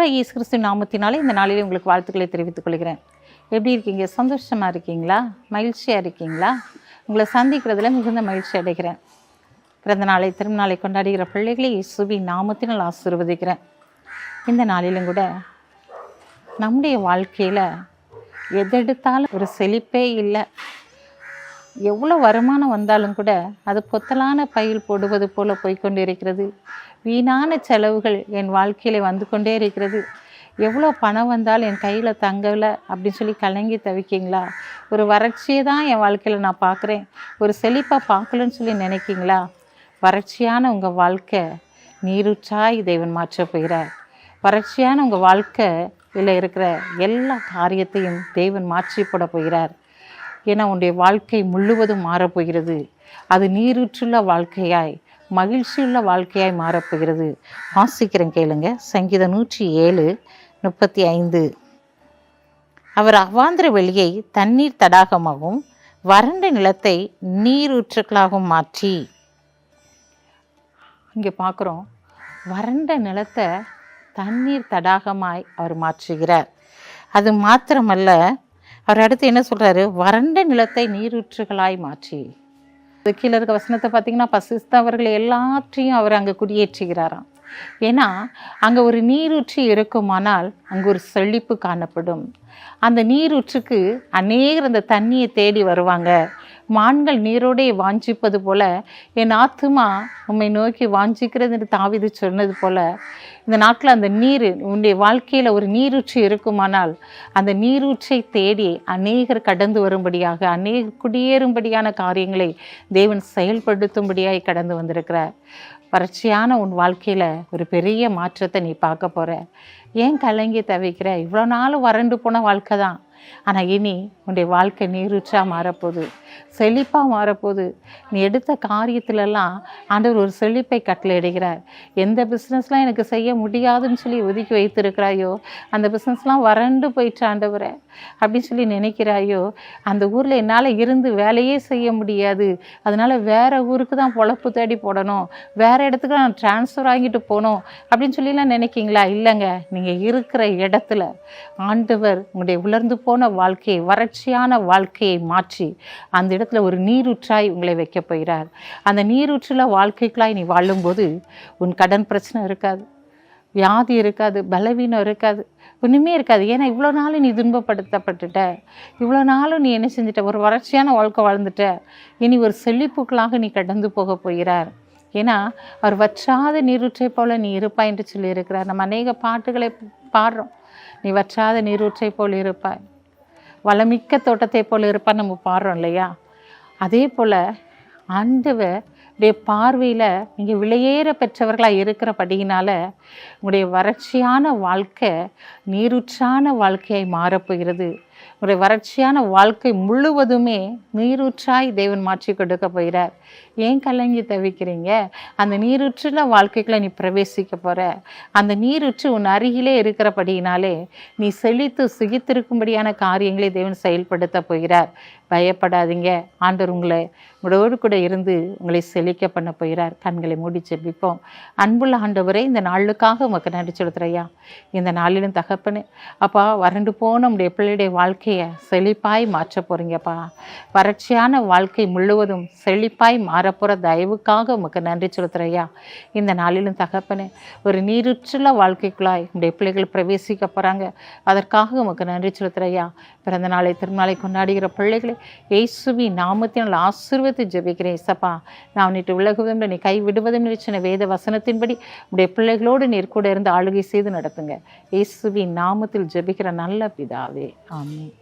ஆண்டவராகிய இயேசு கிறிஸ்துவின் நாமத்தினாலே இந்த நாளிலே உங்களுக்கு வாழ்த்துக்களை தெரிவித்துக் கொள்கிறேன். எப்படி இருக்கீங்க? சந்தோஷமாக இருக்கீங்களா? மகிழ்ச்சியாக இருக்கீங்களா? உங்களை சந்திக்கிறதுல மிகுந்த மகிழ்ச்சி அடைகிறேன். பிறந்த நாளை திருநாளை கொண்டாடுகிற பிள்ளைகளை இயேசுவின் நாமத்தினால் ஆசீர்வதிக்கிறேன். இந்த நாளிலும் கூட நம்முடைய வாழ்க்கையில் எதெடுத்தாலும் ஒரு செழிப்பே இல்லை. எவ்வளோ வருமானம் வந்தாலும் கூட அது பொத்தலான பையில் போடுவது போல போய்கொண்டு இருக்கிறது. வீணான செலவுகள் என் வாழ்க்கையில் வந்து கொண்டே இருக்கிறது. எவ்வளோ பணம் வந்தாலும் என் கையில் தங்கலை அப்படின்னு சொல்லி கலங்கி தவிக்கிங்களா? ஒரு வறட்சியை தான் என் வாழ்க்கையில் நான் பார்க்குறேன், ஒரு செழிப்பாக பார்க்கலன்னு சொல்லி நினைக்கிங்களா? வறட்சியான உங்கள் வாழ்க்கை நீரூற்றாய் தேவன் மாற்ற போகிறார். வறட்சியான உங்கள் வாழ்க்கையில் இருக்கிற எல்லா காரியத்தையும் தேவன் மாற்றி போட போகிறார். ஏன்னா உன்னுடைய வாழ்க்கை முழுவதும் மாறப்போகிறது. அது நீரூற்றுள்ள வாழ்க்கையாய், மகிழ்ச்சியுள்ள வாழ்க்கையாய் மாறப்போகிறது. வாசிக்கிறேன் கேளுங்க. சங்கீதம் 107:35. அவர் அவாந்திர வெளியை தண்ணீர் தடாகமாகவும் வறண்ட நிலத்தை நீரூற்றுக்களாகவும் மாற்றி. இங்கே பார்க்குறோம், வறண்ட நிலத்தை தண்ணீர் தடாகமாய் அவர் மாற்றுகிறார். அது மாத்திரமல்ல, அவர் அடுத்து என்ன சொல்கிறாரு? வறண்ட நிலத்தை நீரூற்றுகளாய் மாற்றி. அது கீழே இருக்க வசனத்தை பார்த்திங்கன்னா, பசித்தவர்களை எல்லாற்றையும் அவர் அங்கே குடியேற்றுகிறாராம். ஏன்னா அங்கே ஒரு நீரூற்று இருக்குமானால் அங்கே ஒரு செழிப்பு காணப்படும். அந்த நீரூற்றுக்கு அநேகர் அந்த தண்ணியை தேடி வருவாங்க. மான்கள் நீரோடே வாஞ்சிப்பது போல என் ஆத்துமா உம்மை நோக்கி வாஞ்சிக்கிறது என்று தாவீது சொன்னது போல, இந்த நாட்டில் அந்த நீர் உன்னுடைய வாழ்க்கையில் ஒரு நீரூற்று இருக்குமானால் அந்த நீரூற்றை தேடி அநேகர் கடந்து வரும்படியாக, அநேகர் குடியேறும்படியான காரியங்களை தேவன் செயல்படுத்தும்படியாக கடந்து வந்திருக்கிறார். வறட்சியான உன் வாழ்க்கையில் ஒரு பெரிய மாற்றத்தை நீ பார்க்க போகிற. ஏன் கலங்கி தவிக்கிற? இவ்வளோ நாள் வறண்டு போன வாழ்க்கை தான். ஆனால் இனி உன்னுடைய வாழ்க்கை நீரூற்றாக மாறப்போகுது, செழிப்பாக மாறப்போகுது. நீ எடுத்த காரியத்திலெல்லாம் ஆண்டவர் ஒரு செழிப்பை கட்டளையிடுகிறார். எந்த பிஸ்னஸ்லாம் எனக்கு செய்ய முடியாதுன்னு சொல்லி ஒதுக்கி வைத்திருக்கிறாயோ, அந்த பிஸ்னஸ்லாம் வறண்டு போயிட்டு ஆண்டவரை அப்படின்னு சொல்லி நினைக்கிறாயோ, அந்த ஊரில் என்னால் இருந்து வேலையே செய்ய முடியாது, அதனால் வேறு ஊருக்கு தான் பொழப்பு தேடி போடணும், வேறு இடத்துக்கு நான் ட்ரான்ஸ்ஃபர் ஆகிட்டு போகணும் அப்படின்னு சொல்லிலாம் நினைக்கிங்களா? இல்லைங்க, நீங்கள் இருக்கிற இடத்துல ஆண்டவர் உங்களுடைய உலர்ந்து போன வாழ்க்கையை, வறட்சியான வாழ்க்கையை மாற்றி அந்த இடத்துல ஒரு நீரூற்றாய் உங்களை வைக்க போகிறார். அந்த நீரூற்றில் வாழ்க்கைகளாய் நீ வாழும்போது உன் கடன் பிரச்சனை இருக்காது, வியாதி இருக்காது, பலவீனம் இருக்காது, ஒன்றுமே இருக்காது. ஏன்னா இவ்வளோ நாளும் நீ துன்பப்படுத்தப்பட்டுட்ட, இவ்வளோ நாளும் நீ என்ன செஞ்சிட்ட? ஒரு வறட்சியான வாழ்க்கை வாழ்ந்துட்ட. இனி ஒரு செழிப்புகளாக நீ கடந்து போக போகிறார். ஏன்னா அவர் வற்றாத நீரூற்றை போல நீ இருப்பாய் என்று சொல்லி இருக்கிறார். நம்ம அநேக பாட்டுகளை பாடுறோம். நீ வற்றாத நீரூற்றை போல் இருப்பாய், வளமிக்க தோட்டத்தை போல் இருப்பான்னு நம்ம பாடுறோம் இல்லையா? அதே போல் ஆண்டவருடைய பார்வையில் நீங்கள் விலையேற பெற்றவர்களாக இருக்கிறபடியினால உங்களுடைய வறட்சியான வாழ்க்கை நீரூற்றான வாழ்க்கையாய் மாறப்போகிறது. உங்களுடைய வறட்சியான வாழ்க்கை முழுவதுமே நீரூற்றாய் தேவன் மாற்றி கொடுக்க போகிறார். ஏன் கலங்கி தவிக்கிறீங்க? அந்த நீரூற்றுல வாழ்க்கைக்குள்ள நீ பிரவேசிக்க போகிற. அந்த நீரூற்று உன் அருகிலே இருக்கிறபடியினாலே நீ செழித்து சுகித்திருக்கும்படியான காரியங்களை தேவன் செயல்படுத்த போகிறார். பயப்படாதீங்க. ஆண்டவர் உங்களோடு கூட இருந்து உங்களை செழிக்க பண்ண போகிறார். கண்களை மூடி ஜெபிப்போம். அன்புள்ள ஆண்டவரே, இந்த நாளுக்காக உமக்கு நன்றி செலுத்துறையா. இந்த நாளிலும் தகப்பனே அப்பா, வறண்டு போன உடைய பிள்ளையுடைய வாழ்க்கையை செழிப்பாய் மாற்ற போகிறீங்கப்பா. வறட்சியான வாழ்க்கை முழுவதும் செழிப்பாய் மாறப்போகிற தயவுக்காக உமக்கு நன்றி செலுத்துறையா. இந்த நாளிலும் தகப்பனே, ஒரு நீரூற்றுள்ள வாழ்க்கைக்குள்ளாய் உடைய பிள்ளைகள் பிரவேசிக்க போகிறாங்க. அதற்காக உமக்கு நன்றி செலுத்துறையா. பிறந்த நாளை திருநாளை கொண்டாடுகிற பிள்ளைகளை இயேசுவின் நாமத்தினால் ஆசீர்வதித்து ஜெபிக்கிறேன். இசப்பா, நான் நீட்டு விலகுவதும் நீ கைவிடுவதும் நினைச்சின வேத வசனத்தின்படி உடைய பிள்ளைகளோடு நீர் கூட இருந்து ஆளுகை செய்து நடத்துங்க. இயேசுவின் நாமத்தில் ஜெபிக்கிற நல்ல பிதாவே, ஆமென்.